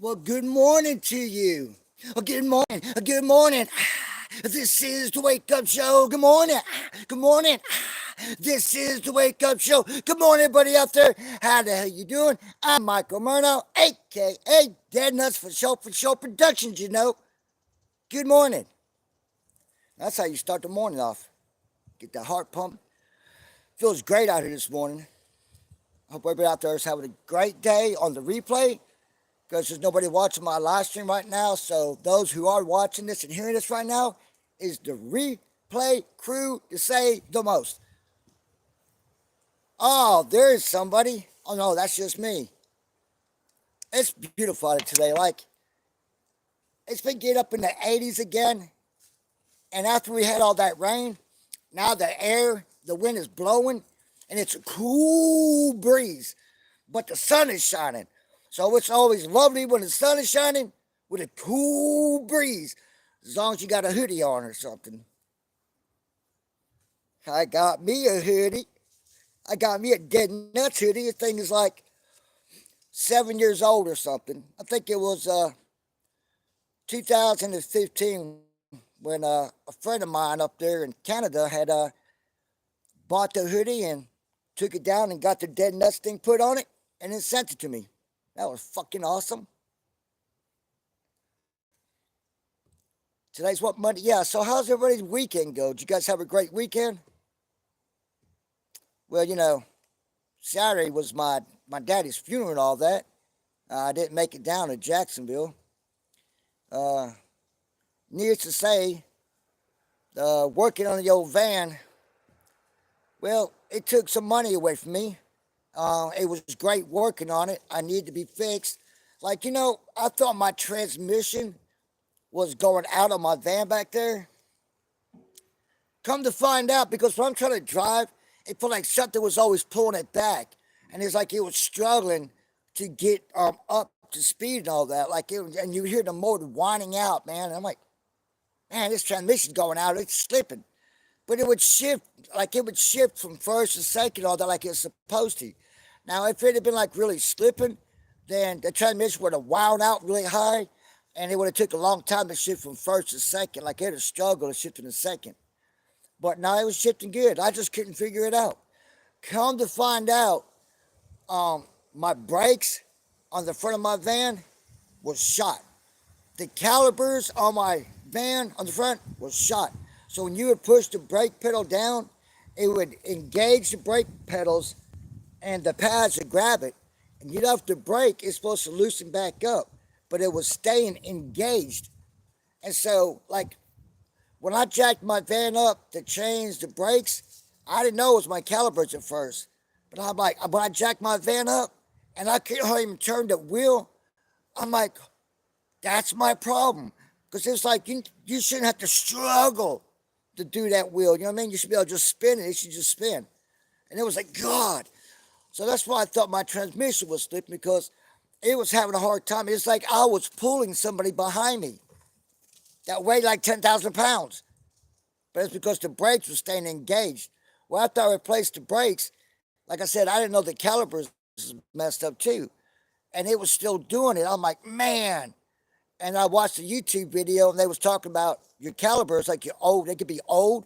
Well, good morning to you. Good morning. Good morning. This is the Wake Up Show. Good morning. Good morning. This is the Wake Up Show. Good morning, everybody out there. How the hell you doing? I'm Michael Murno, a.k.a. Dead Nuts for show productions, you know. Good morning. That's how you start the morning off. Get the heart pumping. Feels great out here this morning. Hope everybody out there is having a great day on the replay, because there's nobody watching my live stream right now. So those who are watching this and hearing this right now is the replay crew to say the most. Oh, there's somebody. Oh no, that's just me. It's beautiful out today. Like, it's been getting up in the 80s again. And after we had all that rain, now the wind is blowing, and it's a cool breeze. But the sun is shining. So it's always lovely when the sun is shining with a cool breeze, as long as you got a hoodie on or something. I got me a hoodie. I got me a Dead Nuts hoodie. The thing is like 7 years old or something. I think it was 2015 when a friend of mine up there in Canada had bought the hoodie and took it down and got the Dead Nuts thing put on it and then sent it to me. That was fucking awesome. Today's what, Monday? Yeah, so how's everybody's weekend go? Did you guys have a great weekend? Well, Saturday was my daddy's funeral and all that. I didn't make it down to Jacksonville. Needless to say, working on the old van, well, it took some money away from me. It was great working on it. I needed to be fixed. Like, I thought my transmission was going out on my van back there. Come to find out, because when I'm trying to drive, it felt like something was always pulling it back. And it's like it was struggling to get up to speed and all that. And you hear the motor whining out, man. And I'm like, man, this transmission's going out. It's slipping. But it would shift from first to second, all that, like it's supposed to. Now, if it had been like really slipping, then the transmission would have wound out really high, and it would have took a long time to shift from first to second. Like it had a struggle to shift in a second. But now it was shifting good. I just couldn't figure it out. Come to find out, my brakes on the front of my van was shot. The calipers on my van on the front was shot. So when you would push the brake pedal down, it would engage the brake pedals and the pads would grab it. And you'd have to brake, it's supposed to loosen back up, but it was staying engaged. And so, like, when I jacked my van up to change the brakes, I didn't know it was my calipers at first. But I'm like, when I jacked my van up and I couldn't even turn the wheel, I'm like, that's my problem. Because it's like, you shouldn't have to struggle to do that wheel. You know what I mean? You should be able to just spin it. It should just spin. And it was like, God. So that's why I thought my transmission was slipping, because it was having a hard time. It's like I was pulling somebody behind me that weighed like 10,000 pounds. But it's because the brakes were staying engaged. Well, after I replaced the brakes, like I said, I didn't know the calipers was messed up too. And it was still doing it. I'm like, man. And I watched a YouTube video, and they was talking about your calipers, like you're old. They could be old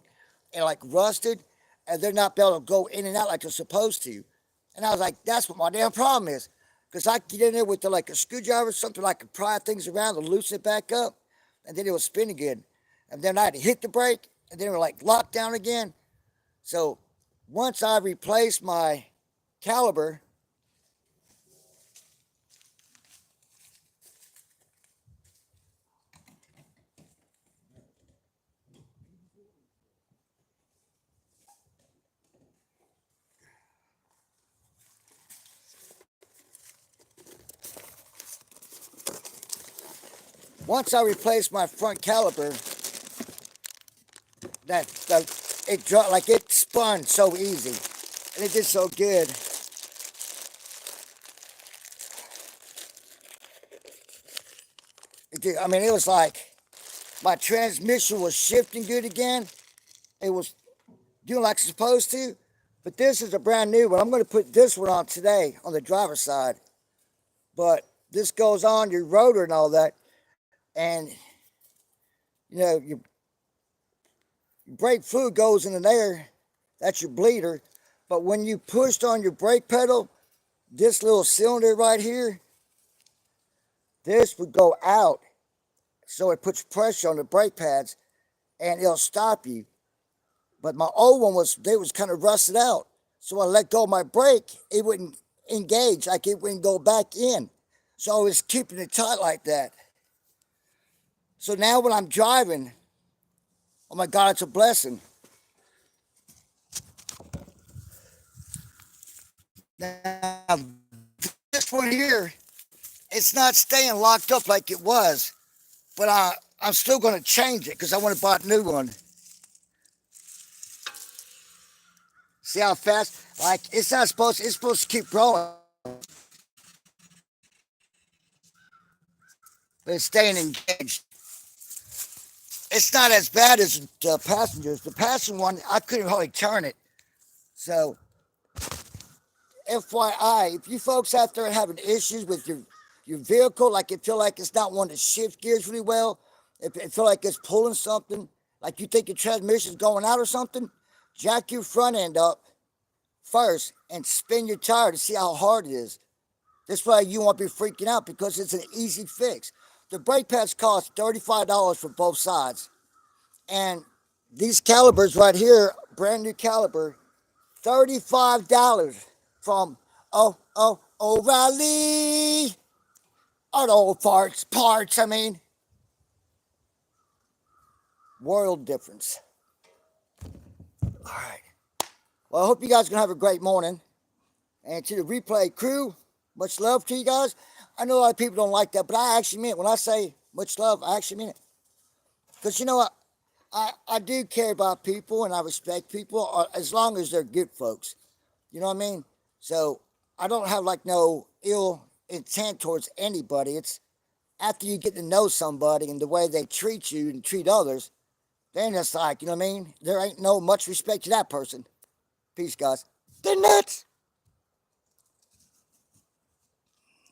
and like rusted, and they're not able to go in and out like they're supposed to. And I was like, that's what my damn problem is. Because I get in there with like a screwdriver or something, like to pry things around and loosen it back up, and then it was spinning again. And then I had to hit the brake, and then it was like locked down again. So once I replaced my caliper, front caliper, it dropped, like it spun so easy, and it did so good. It did. I mean, it was like my transmission was shifting good again. It was doing like it's supposed to. But this is a brand new one. I'm going to put this one on today on the driver's side. But this goes on your rotor and all that, and your brake fluid goes in there. That's your bleeder. But when you pushed on your brake pedal, this little cylinder right here, this would go out. So it puts pressure on the brake pads and it'll stop you. But my old one was kind of rusted out. So I let go of my brake, it wouldn't engage, like it wouldn't go back in. So I was keeping it tight like that. So now when I'm driving, oh my God, it's a blessing. Now, this one here, it's not staying locked up like it was, but I'm still going to change it because I want to buy a new one. See how fast? Like, it's supposed to keep growing, but it's staying engaged. It's not as bad as the passengers. The passenger one, I couldn't hardly turn it. So, FYI, if you folks out there having issues with your vehicle, like you feel like it's not wanting to shift gears really well, if it feel like it's pulling something, like you think your transmission's going out or something, jack your front end up first and spin your tire to see how hard it is. This way you won't be freaking out because it's an easy fix. The brake pads cost $35 for both sides. And these calipers right here, brand new caliper, $35 from O'Reilly Auto Parts, I mean. World difference. All right. Well, I hope you guys are going to have a great morning. And to the replay crew, much love to you guys. I know a lot of people don't like that, but I actually mean it. When I say much love, I actually mean it. Because you know what? I do care about people and I respect people as long as they're good folks. You know what I mean? So I don't have like no ill intent towards anybody. It's after you get to know somebody and the way they treat you and treat others, then it's like, you know what I mean? There ain't no much respect to that person. Peace, guys. The nuts.